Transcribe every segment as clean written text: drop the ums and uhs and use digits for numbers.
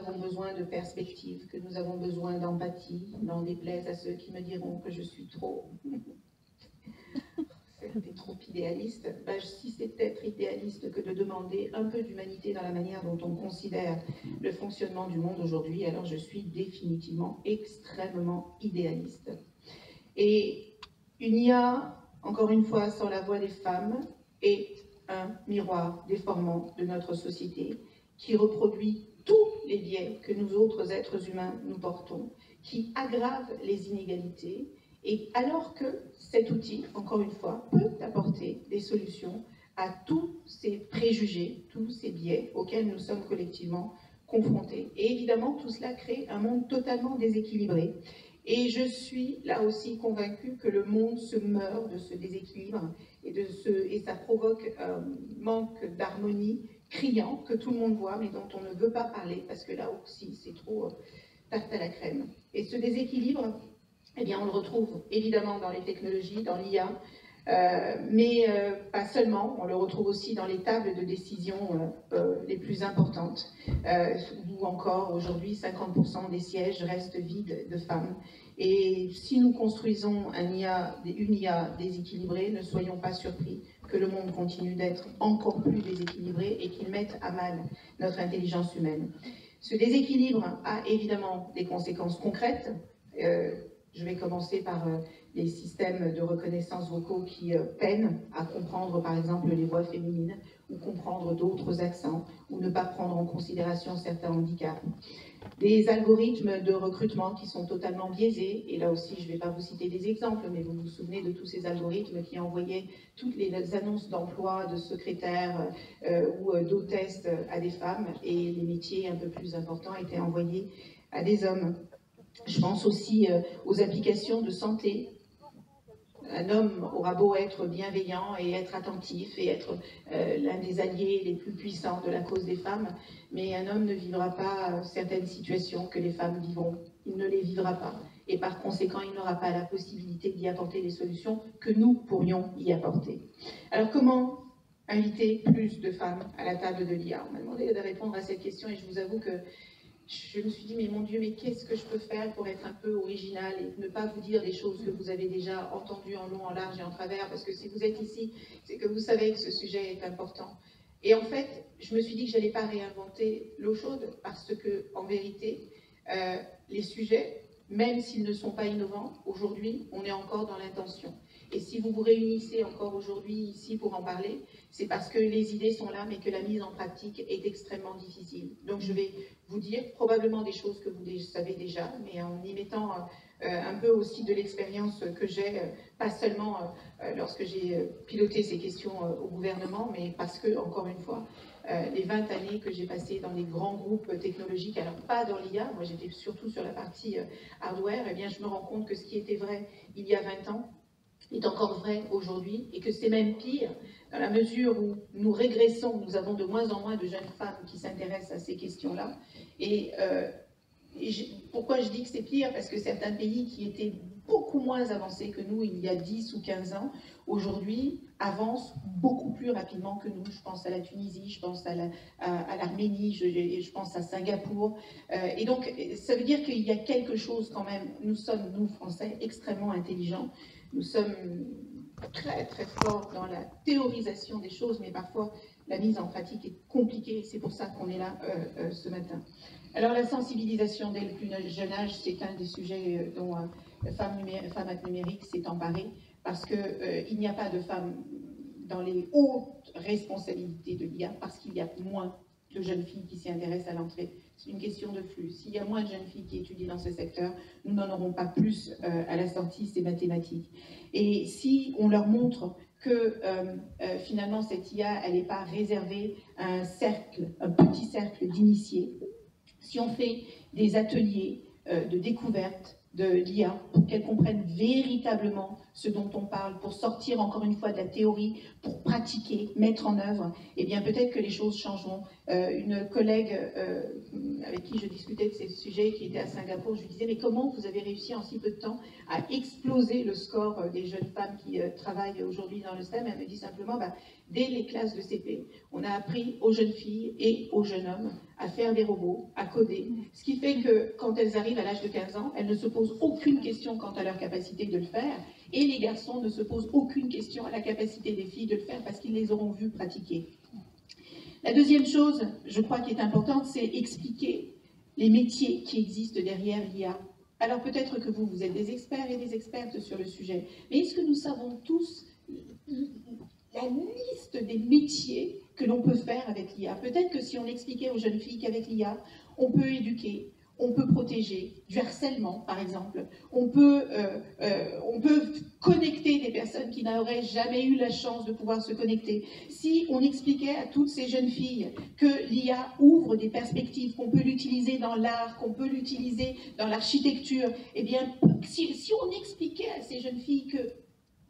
avons besoin de perspective, que nous avons besoin d'empathie, n'en déplaise à ceux qui me diront que je suis trop... C'était trop idéaliste. Ben, si c'est être idéaliste que de demander un peu d'humanité dans la manière dont on considère le fonctionnement du monde aujourd'hui, alors je suis définitivement extrêmement idéaliste. Et une IA, encore une fois, sans la voix des femmes, est un miroir déformant de notre société qui reproduit tous les biais que nous autres êtres humains nous portons, qui aggrave les inégalités, et alors que cet outil, encore une fois, peut apporter des solutions à tous ces préjugés, tous ces biais auxquels nous sommes collectivement confrontés. Et évidemment, tout cela crée un monde totalement déséquilibré. Et je suis là aussi convaincue que le monde se meurt de ce déséquilibre et ça provoque un manque d'harmonie criant que tout le monde voit mais dont on ne veut pas parler parce que là aussi c'est trop tarte à la crème. Et ce déséquilibre, eh bien, on le retrouve évidemment dans les technologies, dans l'IA, mais pas seulement, on le retrouve aussi dans les tables de décision les plus importantes, où encore aujourd'hui 50% des sièges restent vides de femmes. Et si nous construisons une IA déséquilibrée, ne soyons pas surpris que le monde continue d'être encore plus déséquilibré et qu'il mette à mal notre intelligence humaine. Ce déséquilibre a évidemment des conséquences concrètes. Je vais commencer par les systèmes de reconnaissance vocaux qui peinent à comprendre par exemple les voix féminines ou comprendre d'autres accents ou ne pas prendre en considération certains handicaps. Des algorithmes de recrutement qui sont totalement biaisés, et là aussi je ne vais pas vous citer des exemples, mais vous vous souvenez de tous ces algorithmes qui envoyaient toutes les annonces d'emploi de secrétaires ou d'hôtesses à des femmes, et les métiers un peu plus importants étaient envoyés à des hommes. Je pense aussi aux applications de santé. Un homme aura beau être bienveillant et être attentif et être l'un des alliés les plus puissants de la cause des femmes, mais un homme ne vivra pas certaines situations que les femmes vivront. Il ne les vivra pas. Et par conséquent, il n'aura pas la possibilité d'y apporter les solutions que nous pourrions y apporter. Alors comment inviter plus de femmes à la table de l'IA? On m'a demandé de répondre à cette question et je vous avoue que je me suis dit, mais mon Dieu, mais qu'est-ce que je peux faire pour être un peu original et ne pas vous dire des choses que vous avez déjà entendues en long, en large et en travers, parce que si vous êtes ici, c'est que vous savez que ce sujet est important. Et en fait, je me suis dit que je n'allais pas réinventer l'eau chaude, parce que, en vérité, les sujets, même s'ils ne sont pas innovants, aujourd'hui, on est encore dans l'intention. Et si vous vous réunissez encore aujourd'hui ici pour en parler, c'est parce que les idées sont là, mais que la mise en pratique est extrêmement difficile. Donc je vais vous dire probablement des choses que vous savez déjà, mais en y mettant un peu aussi de l'expérience que j'ai, pas seulement lorsque j'ai piloté ces questions au gouvernement, mais parce que, encore une fois, les 20 années que j'ai passées dans les grands groupes technologiques, alors pas dans l'IA, moi j'étais surtout sur la partie hardware, eh bien je me rends compte que ce qui était vrai il y a 20 ans, est encore vrai aujourd'hui et que c'est même pire dans la mesure où nous régressons, nous avons de moins en moins de jeunes femmes qui s'intéressent à ces questions-là. Pourquoi je dis que c'est pire? Parce que certains pays qui étaient beaucoup moins avancés que nous il y a 10 ou 15 ans, aujourd'hui avancent beaucoup plus rapidement que nous. Je pense à la Tunisie, je pense à l'Arménie, je pense à Singapour. Et donc, ça veut dire qu'il y a quelque chose quand même. Nous sommes, nous Français, extrêmement intelligents. Nous sommes très très forts dans la théorisation des choses, mais parfois la mise en pratique est compliquée. C'est pour ça qu'on est là ce matin. Alors la sensibilisation dès le plus jeune âge, c'est un des sujets dont Femmes Actes Numériques s'est emparée, parce qu'il n'y a pas de femmes dans les hautes responsabilités de l'IA, parce qu'il y a moins de jeunes filles qui s'y intéressent à l'entrée. C'est une question de flux. S'il y a moins de jeunes filles qui étudient dans ce secteur, nous n'en aurons pas plus à la sortie, c'est mathématique. Et si on leur montre que finalement cette IA, elle n'est pas réservée à un petit cercle d'initiés, si on fait des ateliers de découverte de l'IA, pour qu'elles comprennent véritablement ce dont on parle, pour sortir encore une fois de la théorie, pour pratiquer, mettre en œuvre, eh bien peut-être que les choses changeront. Une collègue avec qui je discutais de ces sujets, qui était à Singapour, je lui disais, mais comment vous avez réussi en si peu de temps à exploser le score des jeunes femmes qui travaillent aujourd'hui dans le STEM? Elle me dit simplement, dès les classes de CP, on a appris aux jeunes filles et aux jeunes hommes à faire des robots, à coder, ce qui fait que quand elles arrivent à l'âge de 15 ans, elles ne se posent aucune question quant à leur capacité de le faire, et les garçons ne se posent aucune question à la capacité des filles de le faire parce qu'ils les auront vus pratiquer. La deuxième chose, je crois, qui est importante, c'est expliquer les métiers qui existent derrière l'IA. Alors peut-être que vous êtes des experts et des expertes sur le sujet, mais est-ce que nous savons tous la liste des métiers que l'on peut faire avec l'IA? Peut-être que si on expliquait aux jeunes filles qu'avec l'IA, on peut éduquer, on peut protéger du harcèlement, par exemple. On peut connecter des personnes qui n'auraient jamais eu la chance de pouvoir se connecter. Si on expliquait à toutes ces jeunes filles que l'IA ouvre des perspectives, qu'on peut l'utiliser dans l'art, qu'on peut l'utiliser dans l'architecture, eh bien, si on expliquait à ces jeunes filles que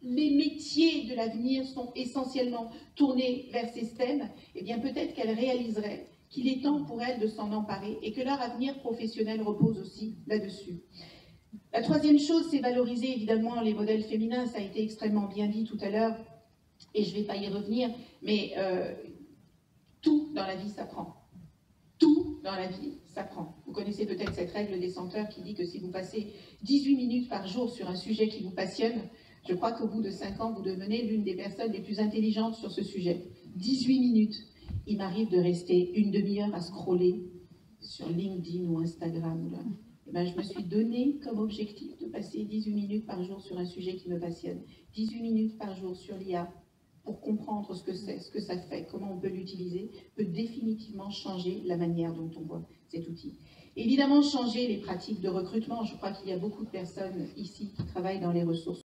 les métiers de l'avenir sont essentiellement tournés vers ces STEM, eh bien peut-être qu'elles réaliseraient qu'il est temps pour elles de s'en emparer et que leur avenir professionnel repose aussi là-dessus. La troisième chose, c'est valoriser évidemment les modèles féminins. Ça a été extrêmement bien dit tout à l'heure et je ne vais pas y revenir, mais tout dans la vie s'apprend. Tout dans la vie s'apprend. Vous connaissez peut-être cette règle des senteurs qui dit que si vous passez 18 minutes par jour sur un sujet qui vous passionne, je crois qu'au bout de 5 ans, vous devenez l'une des personnes les plus intelligentes sur ce sujet. 18 minutes. Il m'arrive de rester une demi-heure à scroller sur LinkedIn ou Instagram. Là. Et ben, je me suis donné comme objectif de passer 18 minutes par jour sur un sujet qui me passionne. 18 minutes par jour sur l'IA pour comprendre ce que c'est, ce que ça fait, comment on peut l'utiliser, peut définitivement changer la manière dont on voit cet outil. Évidemment, changer les pratiques de recrutement. Je crois qu'il y a beaucoup de personnes ici qui travaillent dans les ressources